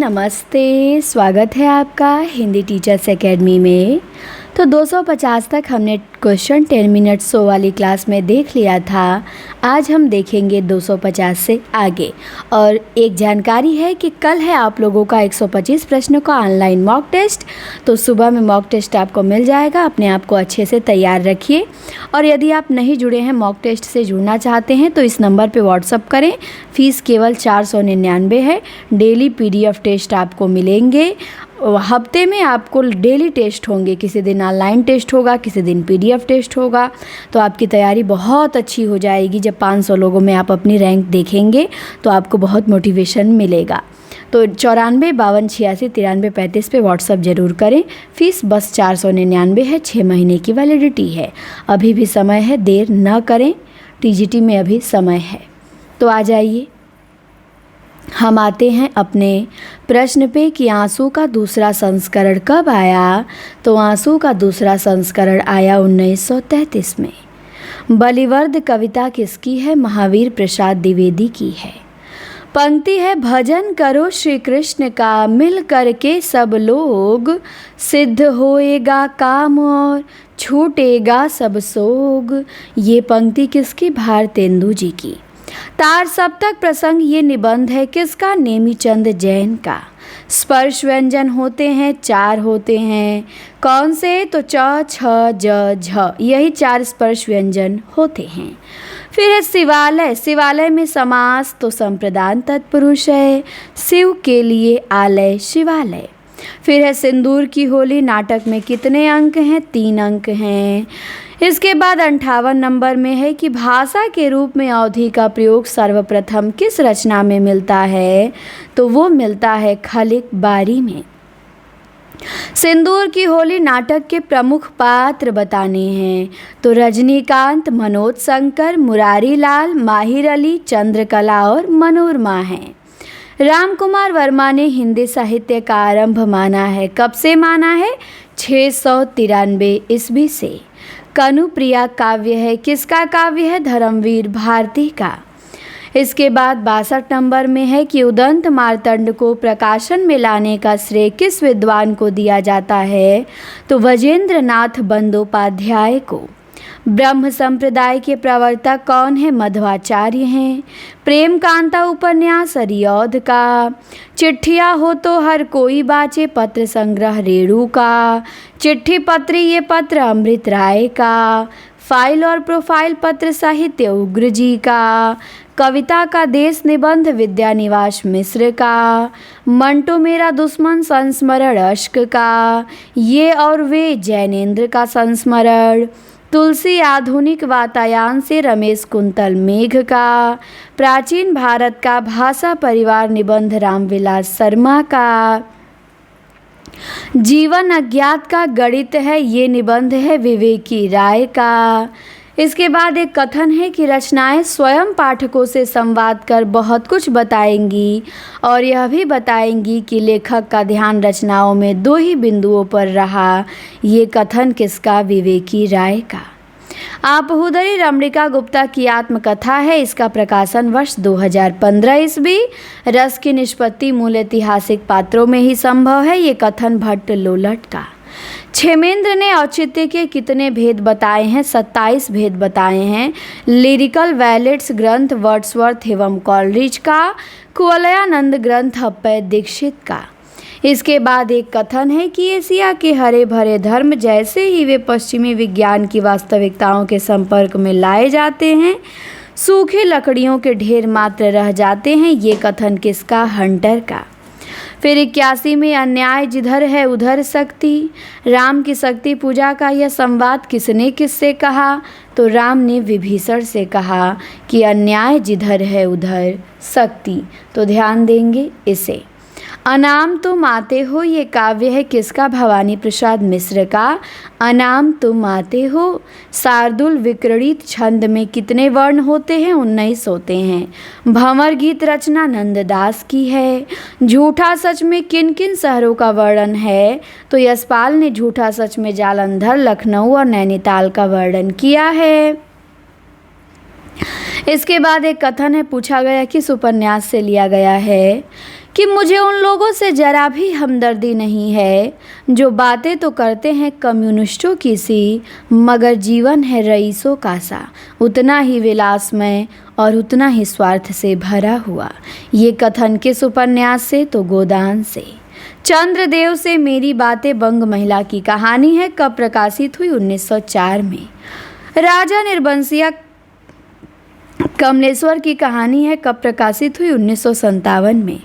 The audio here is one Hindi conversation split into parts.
नमस्ते, स्वागत है आपका हिंदी टीचर्स एकेडमी में। तो 250 तक हमने क्वेश्चन 10 मिनट शो वाली क्लास में देख लिया था। आज हम देखेंगे 250 से आगे। और एक जानकारी है कि कल है आप लोगों का 125 प्रश्नों का ऑनलाइन मॉक टेस्ट। तो सुबह में मॉक टेस्ट आपको मिल जाएगा, अपने आप को अच्छे से तैयार रखिए। और यदि आप नहीं जुड़े हैं, मॉक टेस्ट से जुड़ना चाहते हैं तो इस नंबर पर व्हाट्सअप करें। फ़ीस केवल 499 है। डेली PDF टेस्ट आपको मिलेंगे। हफ्ते में आपको डेली टेस्ट होंगे, किसी दिन ऑनलाइन टेस्ट होगा, किसी दिन PDF टेस्ट होगा। तो आपकी तैयारी बहुत अच्छी हो जाएगी। जब 500 लोगों में आप अपनी रैंक देखेंगे तो आपको बहुत मोटिवेशन मिलेगा। तो 94 52 86 93 35 पे व्हाट्सअप ज़रूर करें। फ़ीस बस 499 है। 6 महीने की वैलिडिटी है। अभी भी समय है, देर न करें। TGT में अभी समय है। तो आ जाइए, हम आते हैं अपने प्रश्न पे कि आंसू का दूसरा संस्करण कब आया। तो आंसू का दूसरा संस्करण आया 1933 में। बलिवर्द कविता किसकी है? महावीर प्रसाद द्विवेदी की है। पंक्ति है, भजन करो श्री कृष्ण का मिल करके सब लोग, सिद्ध होएगा काम और छूटेगा सब सोग। ये पंक्ति किसकी? भारतेंदु जी की। तार सप्तक प्रसंग ये निबंध है किसका? नेमीचंद जैन का। स्पर्श व्यंजन होते हैं 4 होते हैं। कौन से? तो च, छ, ज, झ, यही 4 स्पर्श व्यंजन होते हैं। फिर है शिवालय। शिवालय में समास तो संप्रदान तत्पुरुष है। शिव के लिए आलय शिवालय। फिर है सिंदूर की होली। नाटक में कितने अंक हैं? 3 अंक हैं। इसके बाद 58 नंबर में है कि भाषा के रूप में अवधि का प्रयोग सर्वप्रथम किस रचना में मिलता है? तो वो मिलता है खलिक बारी में। सिंदूर की होली नाटक के प्रमुख पात्र बताने हैं। तो रजनीकांत, मनोज शंकर, मुरारी लाल, माहिर अली, चंद्रकला और मनोरमा हैं। राम कुमार वर्मा ने हिंदी साहित्य का आरंभ माना है। कब से माना है? 693 ईस्वी से। कनुप्रिया काव्य है। किसका काव्य है? धर्मवीर भारती का। इसके बाद 62 नंबर में है कि उदंत मार्तंड को प्रकाशन में लाने का श्रेय किस विद्वान को दिया जाता है? तो वजेंद्र नाथ बंदोपाध्याय को। ब्रह्म संप्रदाय के प्रवर्तक कौन है? मध्वाचार्य हैं। प्रेम कांता उपन्यास हरिऔध का। चिट्ठियाँ हो तो हर कोई बाचे पत्र संग्रह रेणु का। चिट्ठी पत्री ये पत्र अमृत राय का। फाइल और प्रोफाइल पत्र साहित्य उग्र जी का। कविता का देश निबंध विद्यानिवास मिश्र का। मंटो मेरा दुश्मन संस्मरण अश्क का। ये और वे जैनेन्द्र का संस्मरण। तुलसी आधुनिक वातायन से रमेश कुंतल मेघ का। प्राचीन भारत का भाषा परिवार निबंध रामविलास शर्मा का। जीवन अज्ञात का गणित है, ये निबंध है विवेकी राय का। इसके बाद एक कथन है कि रचनाएं स्वयं पाठकों से संवाद कर बहुत कुछ बताएंगी और यह भी बताएंगी कि लेखक का ध्यान रचनाओं में 2 ही बिंदुओं पर रहा। ये कथन किसका? विवेकी राय का। आपहुदरी रमणिका गुप्ता की आत्मकथा है। इसका प्रकाशन वर्ष 2015 ईस्वी। रस की निष्पत्ति मूल ऐतिहासिक पात्रों में ही संभव है। ये कथन भट्ट लोलट का। क्षेमेंद्र ने औचित्य के कितने भेद बताए हैं? 27 भेद बताए हैं। लिरिकल वैलेट्स ग्रंथ वर्ड्सवर्थ एवं कॉलरिज का। कुवलयानंद ग्रंथ अप्पय दीक्षित का। इसके बाद एक कथन है कि एशिया के हरे भरे धर्म जैसे ही वे पश्चिमी विज्ञान की वास्तविकताओं के संपर्क में लाए जाते हैं, सूखी लकड़ियों के ढेर मात्र रह जाते हैं। ये कथन किसका? हंटर का। फिर 81 में अन्याय जिधर है उधर शक्ति। राम की शक्ति पूजा का यह संवाद किसने किससे कहा? तो राम ने विभीषण से कहा कि अन्याय जिधर है उधर शक्ति। तो ध्यान देंगे इसे। अनाम तुम आते हो ये काव्य है किसका? भवानी प्रसाद मिश्र का। अनाम तुम आते हो। शार्दुल विक्रीडित छंद में कितने वर्ण होते हैं? 19 होते हैं। भंवर गीत रचना नंददास की है। झूठा सच में किन किन शहरों का वर्णन है? तो यशपाल ने झूठा सच में जालंधर, लखनऊ और नैनीताल का वर्णन किया है। इसके बाद एक कथन है, पूछा गया किस उपन्यास से लिया गया है? कि मुझे उन लोगों से जरा भी हमदर्दी नहीं है जो बातें तो करते हैं कम्युनिस्टों की सी, मगर जीवन है रईसों का सा, उतना ही विलासमय और उतना ही स्वार्थ से भरा हुआ। ये कथन किस उपन्यास से? तो गोदान से। चंद्रदेव से मेरी बातें बंग महिला की कहानी है, कब प्रकाशित हुई? 1904 में। राजा निर्बंसिया कमलेश्वर की कहानी है, कब प्रकाशित हुई? 1957 में।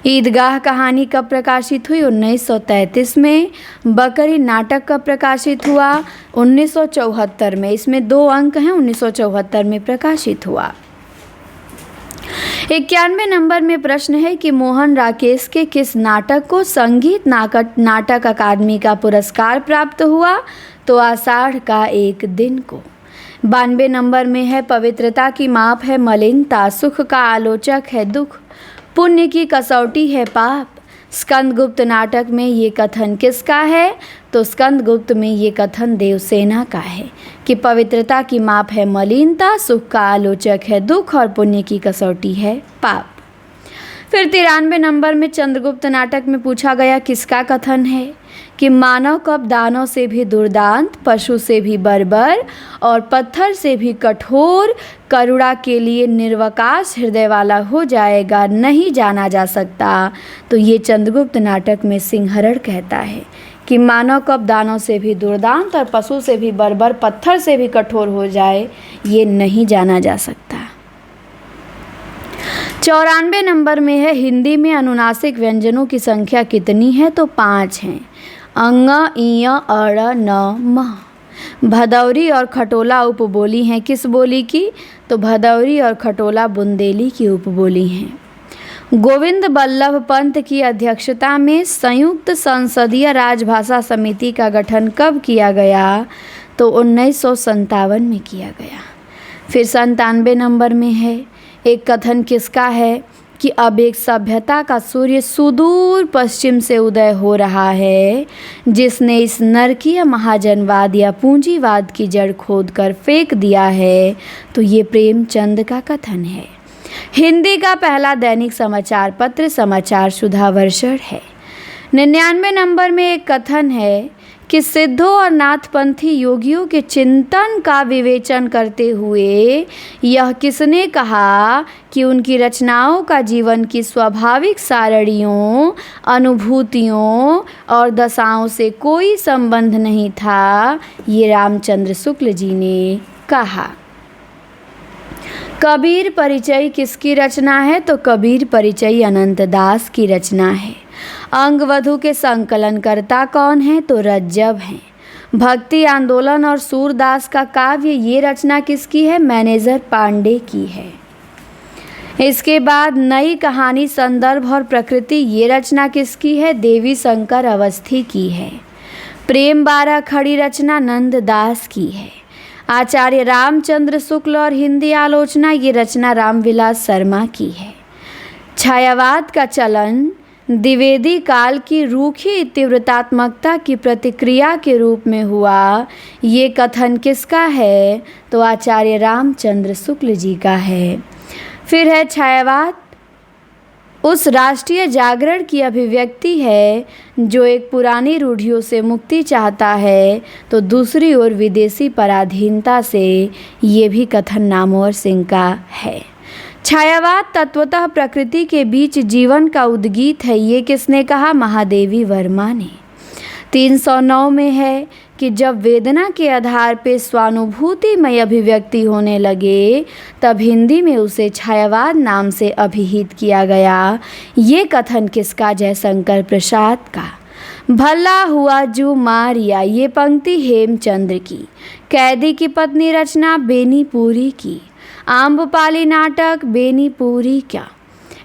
ईदगाह कहानी कब प्रकाशित हुई? 1933 में। बकरी नाटक कब प्रकाशित हुआ? 1974 में। इसमें 2 अंक हैं, 1974 में प्रकाशित हुआ। 91 नंबर में प्रश्न है कि मोहन राकेश के किस नाटक को संगीत नाटक अकादमी का पुरस्कार प्राप्त हुआ? तो आषाढ़ का एक दिन को। 92 नंबर में है पवित्रता की माप है मलिनता, सुख का आलोचक है दुख, पुण्य की कसौटी है पाप। स्कंदगुप्त नाटक में ये कथन किसका है? तो स्कंदगुप्त में ये कथन देवसेना का है कि पवित्रता की माप है मलिनता, सुख का आलोचक है दुख और पुण्य की कसौटी है पाप। फिर 93 नंबर में चंद्रगुप्त नाटक में पूछा गया किसका कथन है कि मानव कब दानव से भी दुर्दांत, पशु से भी बर्बर और पत्थर से भी कठोर, करुणा के लिए निर्वकाश हृदय वाला हो जाएगा, नहीं जाना जा सकता। तो ये चंद्रगुप्त नाटक में सिंहरण कहता है कि मानव कब दानव से भी दुर्दांत और पशु से भी बर्बर, पत्थर से भी कठोर हो जाए, ये नहीं जाना जा सकता। 94 नंबर में है हिंदी में अनुनासिक व्यंजनों की संख्या कितनी है? तो 5 हैं। अंग, इय, अड़, न, म। भदौरी और खटोला उपबोली हैं, किस बोली की? तो भदौरी और खटोला बुंदेली की उपबोली हैं। गोविंद बल्लभ पंत की अध्यक्षता में संयुक्त संसदीय राजभाषा समिति का गठन कब किया गया? तो 1957 में किया गया। फिर 97 नंबर में है एक कथन किसका है कि अब एक सभ्यता का सूर्य सुदूर पश्चिम से उदय हो रहा है, जिसने इस नरकीय महाजनवाद या पूंजीवाद की जड़ खोदकर फेंक दिया है। तो ये प्रेमचंद का कथन है। हिंदी का पहला दैनिक समाचार पत्र समाचार सुधा वर्षण है। 99 नंबर में एक कथन है कि सिद्धों और नाथपंथी योगियों के चिंतन का विवेचन करते हुए यह किसने कहा कि उनकी रचनाओं का जीवन की स्वाभाविक सारणियों, अनुभूतियों और दशाओं से कोई संबंध नहीं था? ये रामचंद्र शुक्ल जी ने कहा। कबीर परिचय किसकी रचना है? तो कबीर परिचय अनंत दास की रचना है। अंगवधु के संकलनकर्ता कौन है? तो रज्जब हैं। भक्ति आंदोलन और सूरदास का काव्य, ये रचना किसकी है? मैनेजर पांडे की है। इसके बाद नई कहानी संदर्भ और प्रकृति, ये रचना किसकी है? देवी शंकर अवस्थी की है। प्रेम 12 खड़ी रचना नंददास की है। आचार्य रामचंद्र शुक्ल और हिंदी आलोचना, ये रचना रामविलास शर्मा की है। छायावाद का चलन द्विवेदी काल की रूखी तीव्रतात्मकता की प्रतिक्रिया के रूप में हुआ, ये कथन किसका है? तो आचार्य रामचंद्र शुक्ल जी का है। फिर है छायावाद उस राष्ट्रीय जागरण की अभिव्यक्ति है जो एक पुरानी रूढ़ियों से मुक्ति चाहता है, तो दूसरी ओर विदेशी पराधीनता से, ये भी कथन नामवर सिंह का है। छायावाद तत्वतः प्रकृति के बीच जीवन का उद्गीत है, ये किसने कहा? महादेवी वर्मा ने। 309 में है कि जब वेदना के आधार पे स्वानुभूतिमय अभिव्यक्ति होने लगे, तब हिंदी में उसे छायावाद नाम से अभिहित किया गया। ये कथन किसका? जयशंकर प्रसाद का। भला हुआ जो मारिया, ये पंक्ति हेमचंद्र की। कैदी की पत्नी रचना बेनीपुरी की। आम्रपाली नाटक बेनीपुरी का।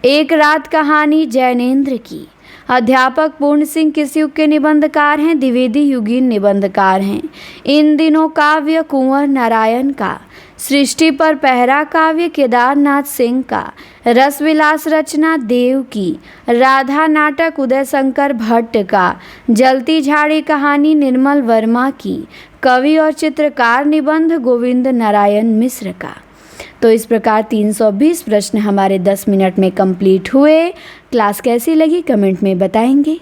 एक रात कहानी जैनेन्द्र की। अध्यापक पूर्ण सिंह किस युग के निबंधकार हैं? द्विवेदी युगीन निबंधकार हैं। इन दिनों काव्य कुंवर नारायण का। सृष्टि पर पहरा काव्य केदारनाथ सिंह का। रसविलास रचना देव की। राधा नाटक उदय शंकर भट्ट का। जलती झाड़ी कहानी निर्मल वर्मा की। कवि और चित्रकार निबंध गोविंद नारायण मिश्र का। तो इस प्रकार 320 प्रश्न हमारे 10 मिनट में कंप्लीट हुए। क्लास कैसी लगी कमेंट में बताएंगे।